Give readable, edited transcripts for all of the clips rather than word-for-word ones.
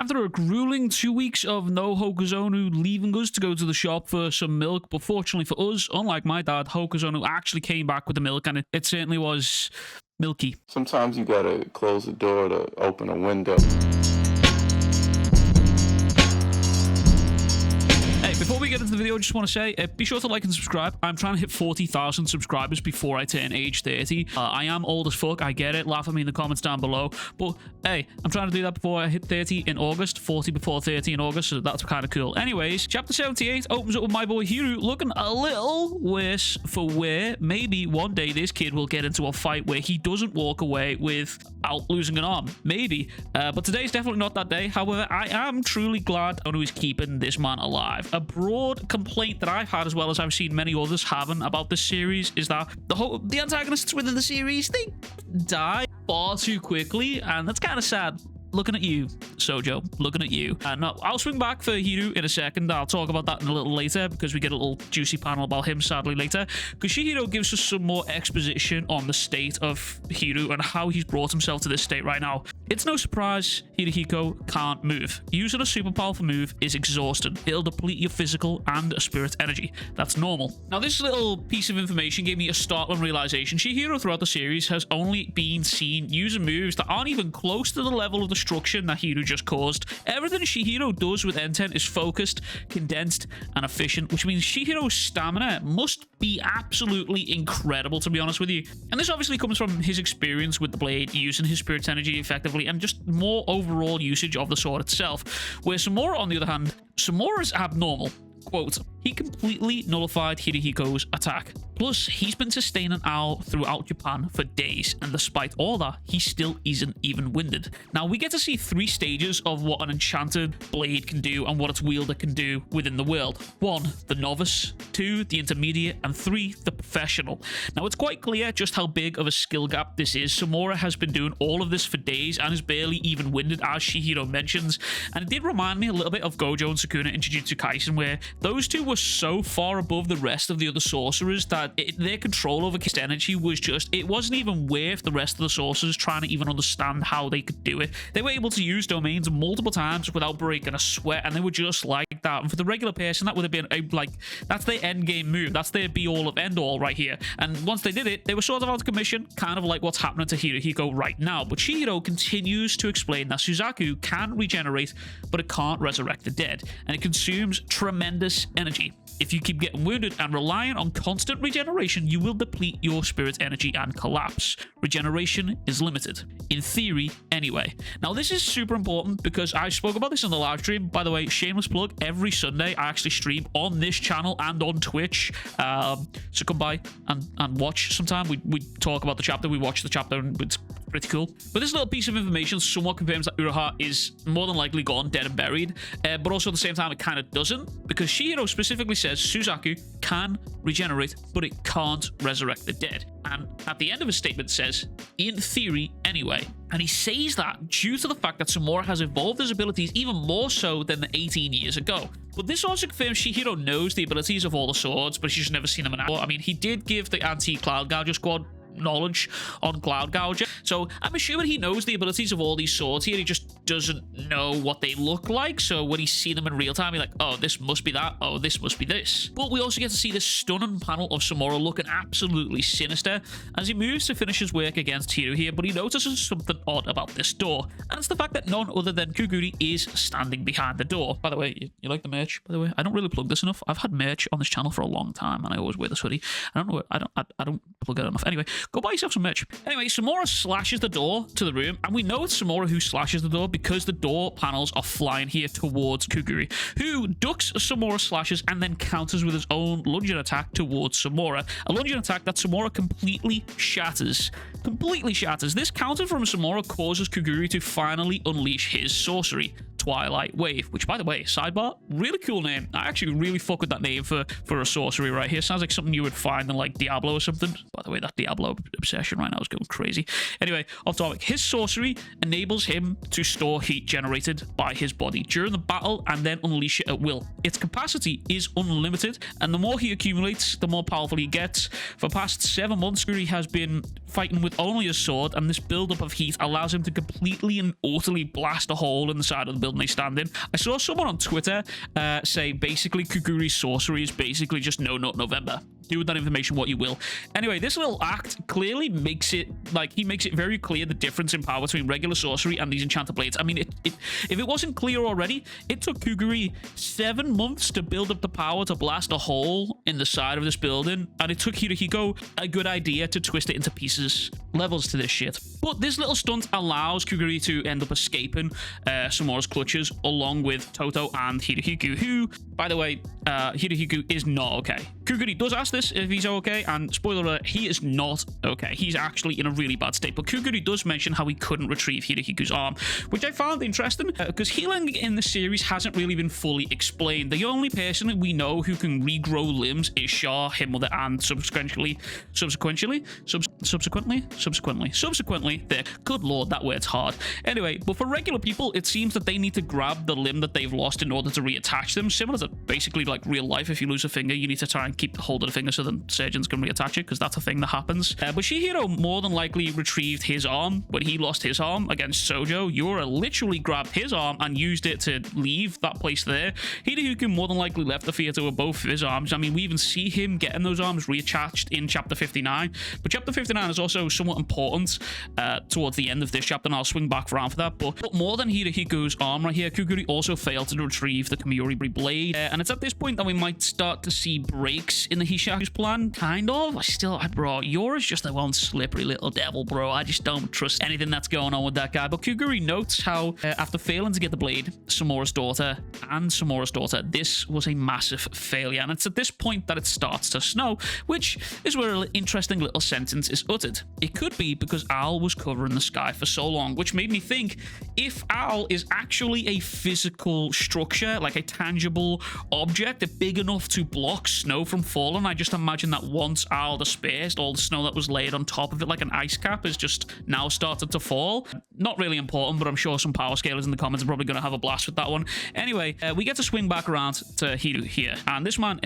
After a grueling 2 weeks of no Hokozonu leaving us to go to the shop for some milk, but fortunately for us, unlike my dad, Hokozonu actually came back with the milk, and it certainly was milky. Sometimes you gotta close the door to open a window. Before we get into the video, I just want to say, be sure to like and subscribe. I'm trying to hit 40,000 subscribers before I turn age 30. I am old as fuck, I get it. Laugh at me in the comments down below. But, hey, I'm trying to do that before I hit 30 in August. 40 before 30 in August, so that's kind of cool. Anyways, chapter 78 opens up with my boy Hiro looking a little worse for wear. Maybe one day this kid will get into a fight where he doesn't walk away without losing an arm. Maybe. But today's definitely not that day. However, I am truly glad Ono is keeping this man alive. A broad complaint that I've had, as well as I've seen many others having about this series, is that the antagonists within the series, they die far too quickly, and that's kind of sad. Looking at you, Sojo. Looking at you. No, I'll swing back for Hiro in a second. I'll talk about that in a little later, because we get a little juicy panel about him, sadly, later. Because Chihiro gives us some more exposition on the state of Hiro and how he's brought himself to this state right now. It's no surprise Hirohiko can't move. Using a super powerful move is exhausting. It'll deplete your physical and spirit energy. That's normal. Now, this little piece of information gave me a startling realization. Chihiro throughout the series has only been seen using moves that aren't even close to the level of destruction that Hiro just caused. Everything Chihiro does with Enten is focused, condensed, and efficient, which means Chihiro's stamina must be absolutely incredible, to be honest with you. And this obviously comes from his experience with the blade, using his spirit's energy effectively, and just more overall usage of the sword itself. Where Samura, on the other hand, Samura's abnormal. Quote, he completely nullified Hirohiko's attack. Plus, he's been sustaining Ao throughout Japan for days, and despite all that, he still isn't even winded. Now, we get to see 3 stages of what an enchanted blade can do and what its wielder can do within the world. 1, the novice, 2, the intermediate, and 3, the professional. Now, it's quite clear just how big of a skill gap this is. Samura has been doing all of this for days and is barely even winded, as Chihiro mentions, and it did remind me a little bit of Gojo and Sukuna in Jujutsu Kaisen, where those two were so far above the rest of the other sorcerers that their control over Kist energy was just, it wasn't even worth the rest of the sorcerers trying to even understand how they could do it. They were able to use domains multiple times without breaking a sweat, and they were just like that. And for the regular person, that would have been like, that's their end game move. That's their be all of end all right here. And once they did it, they were sort of out of commission, kind of like what's happening to Hirohiko right now. But Chihiro continues to explain that Suzaku can regenerate, but it can't resurrect the dead, and it consumes tremendous energy. If you keep getting wounded and relying on constant regeneration, you will deplete your spirit energy and collapse. Regeneration is limited. In theory, anyway. Now, this is super important because I spoke about this in the live stream. By the way, shameless plug, every Sunday I actually stream on this channel and on Twitch. So come by and watch sometime. We talk about the chapter, we watch the chapter, and it's pretty cool. But this little piece of information somewhat confirms that Uraha is more than likely gone, dead and buried, but also at the same time it kind of doesn't, because Chihiro specifically says Suzaku can regenerate, but it can't resurrect the dead. And at the end of his statement says, in theory anyway. And he says that due to the fact that Samura has evolved his abilities even more so than 18 years ago. But this also confirms Chihiro knows the abilities of all the swords, but he's just never seen them in action. I mean, he did give the anti-Cloud Gouger squad knowledge on Cloud Gouger, so I'm assuming he knows the abilities of all these swords here. He just doesn't know what they look like, so when he sees them in real time, he's like, oh, this must be that, oh, this must be this. But we also get to see this stunning panel of Samura looking absolutely sinister as he moves to finish his work against Hiro here, but he notices something odd about this door, and it's the fact that none other than Kuguri is standing behind the door. By the way, you like the merch, by the way? I don't really plug this enough. I've had merch on this channel for a long time, and I always wear this hoodie. I don't plug it enough. Anyway, go buy yourself some merch. Anyway, Samura slashes the door to the room, and we know it's Samura who slashes the door because the door panels are flying here towards Kuguri, who ducks Samura's slashes and then counters with his own lunging attack towards Samura. A lunging attack that Samura completely shatters. Completely shatters. This counter from Samura causes Kuguri to finally unleash his sorcery, Twilight Wave, which, by the way, sidebar, really cool name. I actually really fuck with that name for a sorcery right here. Sounds like something you would find in like Diablo or something. the way, that Diablo obsession right now is going crazy. Anyway, off topic. His sorcery enables him to store heat generated by his body during the battle and then unleash it at will. Its capacity is unlimited, and the more he accumulates, the more powerful he gets. For the past 7 months, Kuguri has been fighting with only his sword, and this buildup of heat allows him to completely and utterly blast a hole in the side of the building they stand in. I saw someone on Twitter say basically Kuguri's sorcery is basically just No Nut November. Do with that information what you will. Anyway, this little act clearly makes it, like, he makes it very clear the difference in power between regular sorcery and these enchanted blades. I mean, if it wasn't clear already, it took Kuguri 7 months to build up the power to blast a hole in the side of this building, and it took Hirohiko a good idea to twist it into pieces. Levels to this shit. But this little stunt allows Kuguri to end up escaping Samura's clutches along with Toto and Hirohiko, who, by the way, Hirohiko is not okay. Kuguri does ask this if he's okay, and spoiler alert, he is not okay. He's actually in a really bad state. But Kuguri does mention how he couldn't retrieve Hirohiko's arm, which I found interesting because healing in the series hasn't really been fully explained. The only person we know who can regrow limbs is Shaw, his mother, and subsequently, there. Good lord, that word's hard. Anyway, but for regular people, it seems that they need to grab the limb that they've lost in order to reattach them, similar to basically like real life. If you lose a finger, you need to try and keep hold of the finger so the surgeons can reattach it, because that's a thing that happens. But Chihiro more than likely retrieved his arm when he lost his arm against Sojo. Yura literally grabbed his arm and used it to leave that place there. Hirohiko more than likely left the theater with both of his arms. I mean, we even see him getting those arms reattached in chapter 59, but chapter 59 is also somewhat important towards the end of this chapter, and I'll swing back around for that. But more than Hirohiko's arm right here, Kuguri also failed to retrieve the Kamiyori blade, and it's at this point that we might start to see breaks in the Hishaku's plan, kind of. Bro, Yura's just a one slippery little devil, bro. I just don't trust anything that's going on with that guy. But Kuguri notes how after failing to get the blade, Samura's daughter, this was a massive failure, and it's at this point that it starts to snow, which is where an interesting little sentence is uttered. It could be because Al was covering the sky for so long, which made me think, if Al is actually a physical structure, like a tangible object big enough to block snow from falling, I just imagine that once Al dispersed, all the snow that was laid on top of it like an ice cap is just now started to fall. Not really important, but I'm sure some power scalers in the comments are probably going to have a blast with that one. Anyway, we get to swing back around to Hiru here, and this man,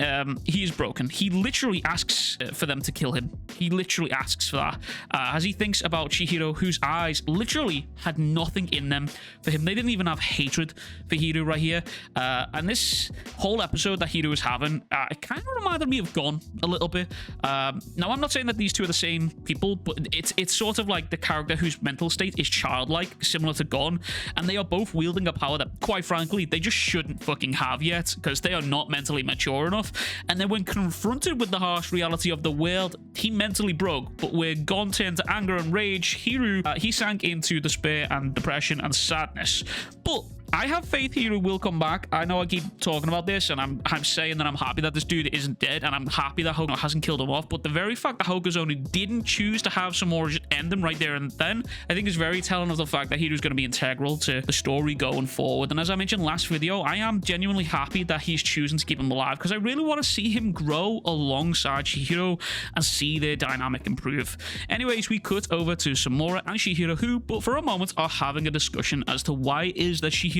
he is broken. He literally asks for them to kill him. He literally asks for that, as he thinks about Chihiro, whose eyes literally had nothing in them for him. They didn't even have hatred for Hiru right here, and this whole episode that Hiru was having, it kind of reminded me of Gon a little bit. Now, I'm not saying that these two are the same people, but it's sort of like the character whose mental state is childlike, similar to Gon, and they are both wielding a power that, quite frankly, they just shouldn't fucking have yet, because they are not mentally mature enough. And then when confronted with the harsh reality of the world, he mentally broke. But where Gon turned to anger and rage, Hiru, he sank into despair and depression and sadness. But I have faith Hiru will come back. I know I keep talking about this, and I'm saying that I'm happy that this dude isn't dead, and I'm happy that Hokuzono hasn't killed him off, but the very fact that Hokuzono didn't choose to have Samura just end him right there and then, I think is very telling of the fact that Hiru's going to be integral to the story going forward. And as I mentioned last video, I am genuinely happy that he's choosing to keep him alive, because I really want to see him grow alongside Chihiro and see their dynamic improve. Anyways, we cut over to Samura and Chihiro, who, but for a moment, are having a discussion as to why it is that Chihiro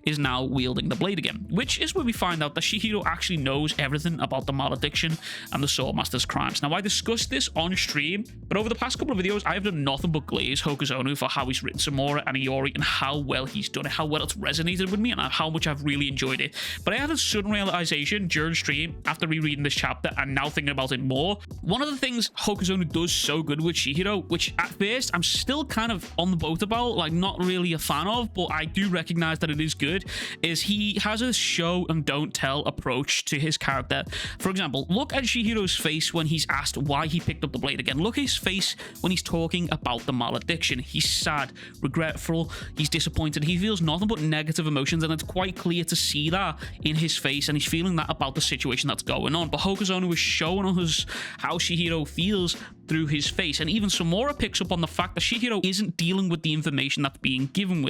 is now wielding the blade again, which is where we find out that Chihiro actually knows everything about the malediction and the Swordmaster's crimes. Now, I discussed this on stream, but over the past couple of videos, I have done nothing but glaze Hokuzono for how he's written Samura and Iori and how well he's done it, how well it's resonated with me, and how much I've really enjoyed it. But I had a sudden realization during stream after rereading this chapter and now thinking about it more. One of the things Hokuzono does so good with Chihiro, which at first I'm still kind of on the boat about, like not really a fan of, but I do recognize that it is good, is he has a show and don't tell approach to his character. For example, look at Chihiro's face when he's asked why he picked up the blade again. Look at his face when he's talking about the malediction. He's sad, regretful, he's disappointed. He feels nothing but negative emotions, and it's quite clear to see that in his face, and he's feeling that about the situation that's going on. But Hokuzono is showing us how Chihiro feels through his face. And even Samura picks up on the fact that Chihiro isn't dealing with the information that's being given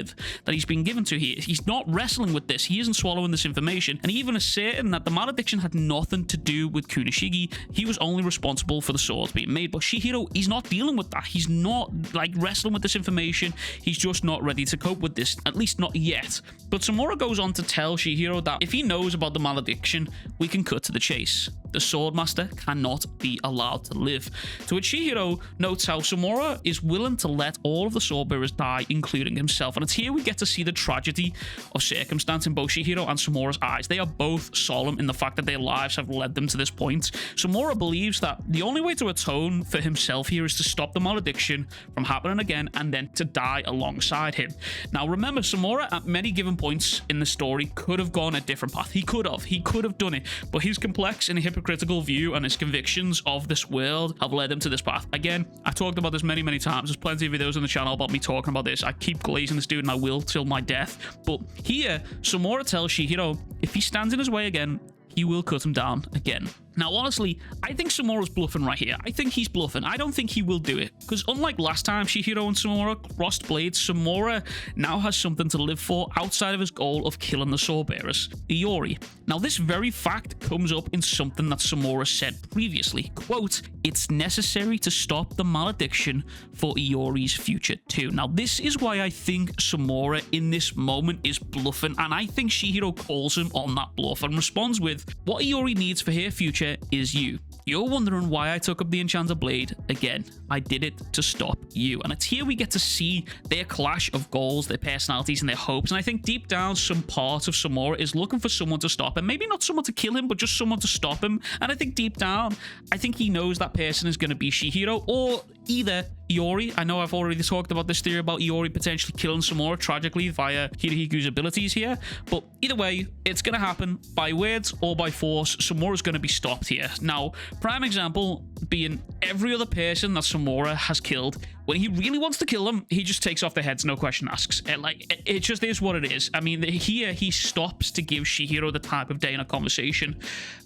to here. He's not wrestling with this. He isn't swallowing this information. And even asserting that the malediction had nothing to do with Kunishigi. He was only responsible for the swords being made. But Chihiro, he's not dealing with that. He's not like wrestling with this information. He's just not ready to cope with this, at least not yet. But Samura goes on to tell Chihiro that if he knows about the malediction, we can cut to the chase. The Swordmaster cannot be allowed to live. To which Chihiro notes how Samura is willing to let all of the swordbearers die, including himself. And it's here we get to see the tragedy of circumstance in both Chihiro and Samura's eyes. They are both solemn in the fact that their lives have led them to this point. Samura believes that the only way to atone for himself here is to stop the malediction from happening again and then to die alongside him. Now remember, Samura at many given points in the story could have gone a different path. He could have done it, but his complex and hypocritical view and his convictions of this world have led him to this path. Again, I talked about this many times. There's plenty of videos on the channel about me talking about this. I keep glazing this dude and I will till my death. But here, Samura tells Chihiro if he stands in his way again, he will cut him down again. Now, honestly, I think Samura's bluffing right here. I think he's bluffing. I don't think he will do it. Because unlike last time Chihiro and Samura crossed blades, Samura now has something to live for outside of his goal of killing the swordbearers, Iori. Now, this very fact comes up in something that Samura said previously. Quote, "It's necessary to stop the malediction for Iori's future too." Now, this is why I think Samura in this moment is bluffing, and I think Chihiro calls him on that bluff and responds with, "What Iori needs for her future is you. You're wondering why I took up the enchanted blade again. I did it to stop you." And it's here we get to see their clash of goals, their personalities, and their hopes. And I think deep down, some part of Samura is looking for someone to stop him. Maybe not someone to kill him, but just someone to stop him. And I think deep down, I think he knows that person is going to be Chihiro or either Iori. I know I've already talked about this theory about Iori potentially killing Samura tragically via Hirohiku's abilities here. But either way, it's going to happen by words or by force. Samura's going to be stopped here. Now, prime example being every other person that Samura has killed. When he really wants to kill them, he just takes off their heads, no question asks. It just is what it is. I mean, here he stops to give Chihiro the type of day in a conversation.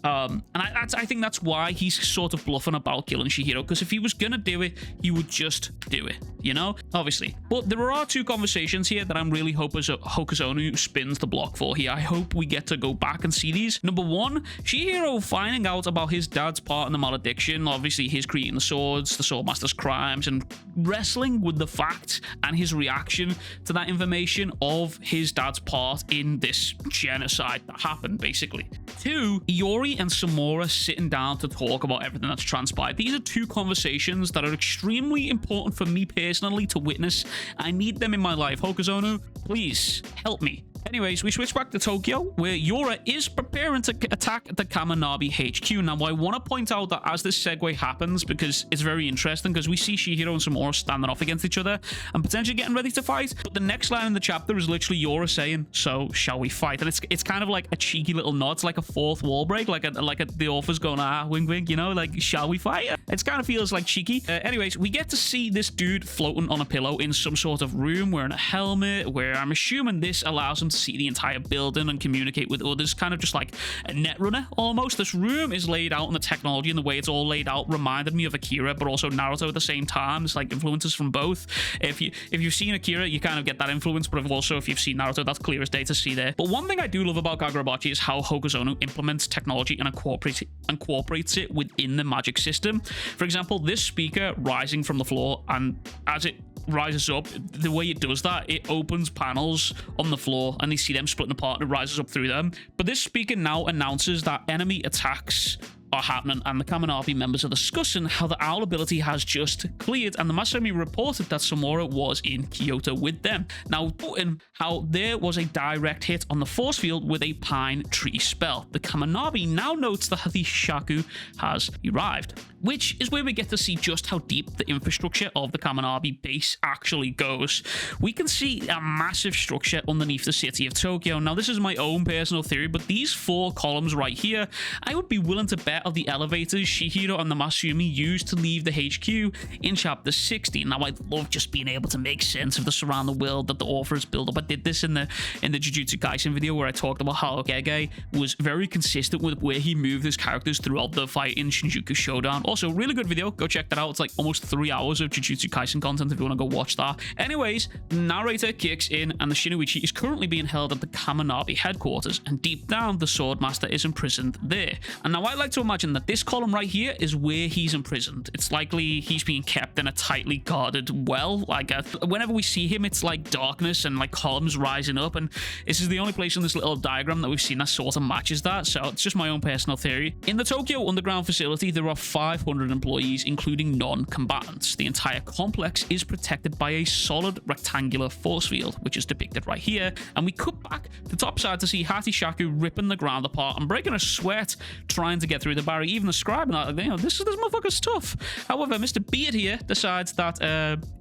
And I think that's why he's sort of bluffing about killing Chihiro, because if he was going to do it, he would just do it, you know? Obviously. But there are two conversations here that I'm really hoping Hokuzono spins the block for here. I hope we get to go back and see these. Number one, Chihiro finding out about his dad's part in the malediction, obviously his creating the swords, the Swordmaster's crimes, and wrestling with the fact and his reaction to that information of his dad's part in this genocide that happened, basically. Two, Iori and Samura sitting down to talk about everything that's transpired. These are two conversations that are extremely important for me personally to witness. I need them in my life. Hokuzono, please help me. Anyways, we switch back to Tokyo, where Yura is preparing to attack the Kamunabi HQ. Now, I want to point out that as this segue happens, because it's very interesting, because we see Chihiro and Samura standing off against each other and potentially getting ready to fight. But the next line in the chapter is literally Yura saying, "So, shall we fight?" And it's kind of like a cheeky little nod. It's like a fourth wall break, the author's going, wink, wink, you know, like, shall we fight? It kind of feels like cheeky. Anyways, we get to see this dude floating on a pillow in some sort of room, wearing a helmet, where I'm assuming this allows him to see the entire building and communicate with others, kind of just like a Netrunner almost. This room is laid out, and the technology and the way it's all laid out reminded me of Akira, but also Naruto at the same time. It's like influences from both. If you've seen Akira, you kind of get that influence, but also if you've seen Naruto, that's clear as day to see there. But one thing I do love about Kagurabachi is how Hokuzono implements technology and incorporates it within the magic system. For example, this speaker rising from the floor, and as it rises up, the way it does that, it opens panels on the floor and you see them splitting apart and it rises up through them. But this speaker now announces that enemy attacks are happening, and the Kamunabi members are discussing how the owl ability has just cleared, and the Masumi reported that Samura was in Kyoto with them. Now, noting how there was a direct hit on the force field with a pine tree spell, the Kamunabi now notes that the Shaku has arrived, which is where we get to see just how deep the infrastructure of the Kamunabi base actually goes. We can see a massive structure underneath the city of Tokyo. Now, this is my own personal theory, but these 4 columns right here, I would be willing to bet set of the elevators Shihiro and the Masumi used to leave the HQ in chapter 60. Now, I love just being able to make sense of the surrounding world that the author has built up. I did this in the Jujutsu Kaisen video where I talked about how Gege was very consistent with where he moved his characters throughout the fight in Shinjuku Showdown. Also, really good video. Go check that out. It's like almost 3 hours of Jujutsu Kaisen content if you want to go watch that. Anyways, narrator kicks in and the Shinoichi is currently being held at the Kamunabi headquarters, and deep down, the Swordmaster is imprisoned there. And now I like to imagine that this column right here is where he's imprisoned. It's likely he's being kept in a tightly guarded well. Like whenever we see him, it's like darkness and like columns rising up, and this is the only place in this little diagram that we've seen that sort of matches that. So it's just my own personal theory. In the Tokyo Underground facility, there are 500 employees, including non-combatants. The entire complex is protected by a solid rectangular force field, which is depicted right here. And we cut back to top side to see Hatishaku ripping the ground apart and breaking a sweat trying to get through the barrier, even describing that, you know, this motherfucker's tough. However, Mr. Beard here decides that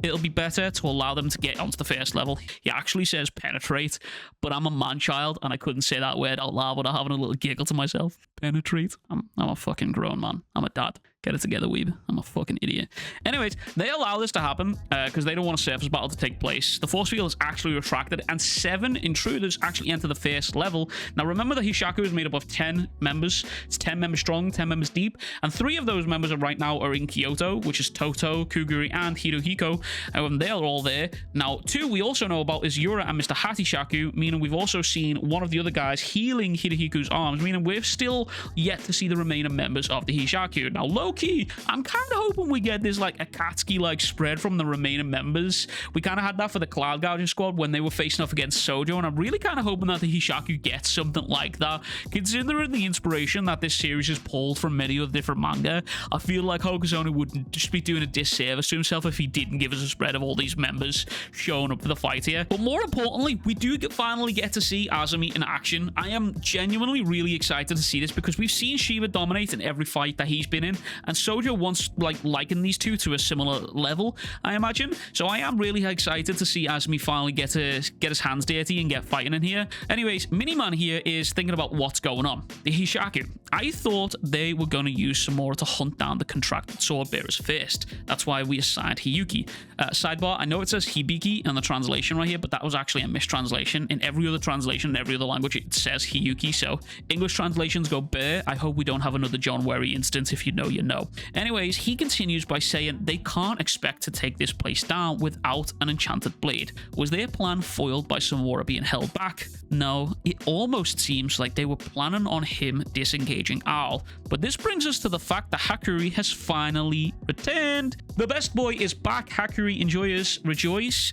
it'll be better to allow them to get onto the first level. He actually says penetrate, but I'm a man-child and I couldn't say that word out loud without having a little giggle to myself. Penetrate. I'm a fucking grown man. I'm a dad. Get it together, weeb. I'm a fucking idiot. Anyways, they allow this to happen because they don't want a surface battle to take place. The force field is actually retracted and 7 intruders actually enter the first level. Now, remember that Hishaku is made up of 10 members. It's 10 members strong, 10 members deep, and 3 of those members right now are in Kyoto, which is Toto, Kuguri, and Hirohiko. They're all there. Now, 2 we also know about is Yura and Mr. Hatishaku, meaning we've also seen one of the other guys healing Hirohiko's arms, meaning we're still yet to see the remaining members of the Hishaku. Now, low-key, I'm kind of hoping we get this like Akatsuki-like spread from the remaining members. We kind of had that for the Cloud Gouging Squad when they were facing off against Sojo, and I'm really kind of hoping that the Hishaku gets something like that. Considering the inspiration that this series has pulled from many other different manga, I feel like Hokusone would just be doing a disservice to himself if he didn't give us a spread of all these members showing up for the fight here. But more importantly, we do finally get to see Azumi in action. I am genuinely really excited to see this because we've seen Shiva dominate in every fight that he's been in, and Sojo once likened these two to a similar level, I imagine. So I am really excited to see Azumi finally get his hands dirty and get fighting in here. Anyways, Miniman here is thinking about what's going on. The Hishaku. I thought they were going to use Samura to hunt down the contracted sword bearers first. That's why we assigned Hiyuki. Sidebar, I know it says Hibiki in the translation right here, but that was actually a mistranslation. In every other translation, in every other language, it says Hiyuki. So English translations go bear. I hope we don't have another John Werry instance. If you know, you know. Anyways, he continues by saying they can't expect to take this place down without an enchanted blade. Was their plan foiled by Samura being held back? No, it almost seems like they were planning on him disengaging Owl. But this brings us to the fact that Hakuri has finally returned. The best boy is back. Hakuri enjoyers rejoice.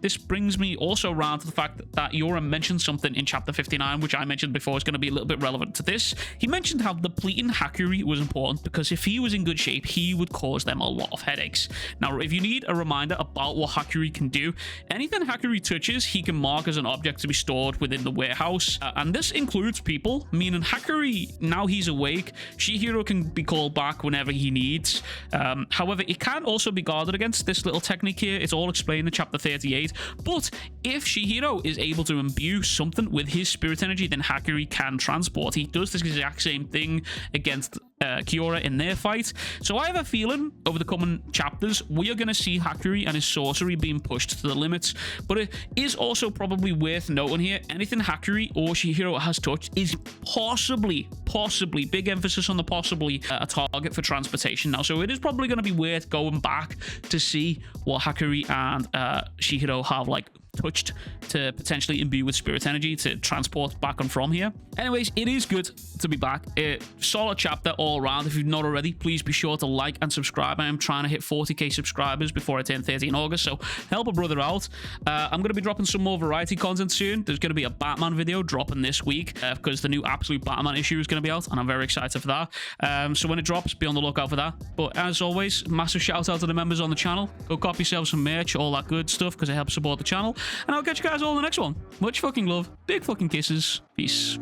This brings me also around to the fact that Yura mentioned something in chapter 59, which I mentioned before is going to be a little bit relevant to this. He mentioned how depleting Hakuri was important because if he was in good shape, he would cause them a lot of headaches. Now, if you need a reminder about what Hakuri can do, anything Hakuri touches, he can mark as an object to be stored within the warehouse. And this includes people, meaning Hakuri, now he's awake, Shihiro can be called back whenever he needs. However, it can also be guarded against. This little technique here, it's all explained in chapter 38. But if Shihiro is able to imbue something with his spirit energy, then Hakuri can transport. He does this exact same thing against Kiora in their fight. So I have a feeling over the coming chapters we are going to see Hakuri and his sorcery being pushed to the limits. But it is also probably worth noting here, anything Hakuri or Shihiro has touched is possibly, big emphasis on the possibly, a target for transportation now. So it is probably going to be worth going back to see what Hakuri and Shihiro have like touched to potentially imbue with spirit energy to transport back and from here. Anyways, it is good to be back. Solid chapter all around. If you've not already, please be sure to like and subscribe. I am trying to hit 40k subscribers before I turn 30 in August, so help a brother out. I'm going to be dropping some more variety content soon. There's going to be a Batman video dropping this week because the new Absolute Batman issue is going to be out, and I'm very excited for that. So when it drops, be on the lookout for that. But as always, massive shout out to the members on the channel. Go cop yourself some merch, all that good stuff, because it helps support the channel. And I'll catch you guys all in the next one. Much fucking love. Big fucking kisses. Peace.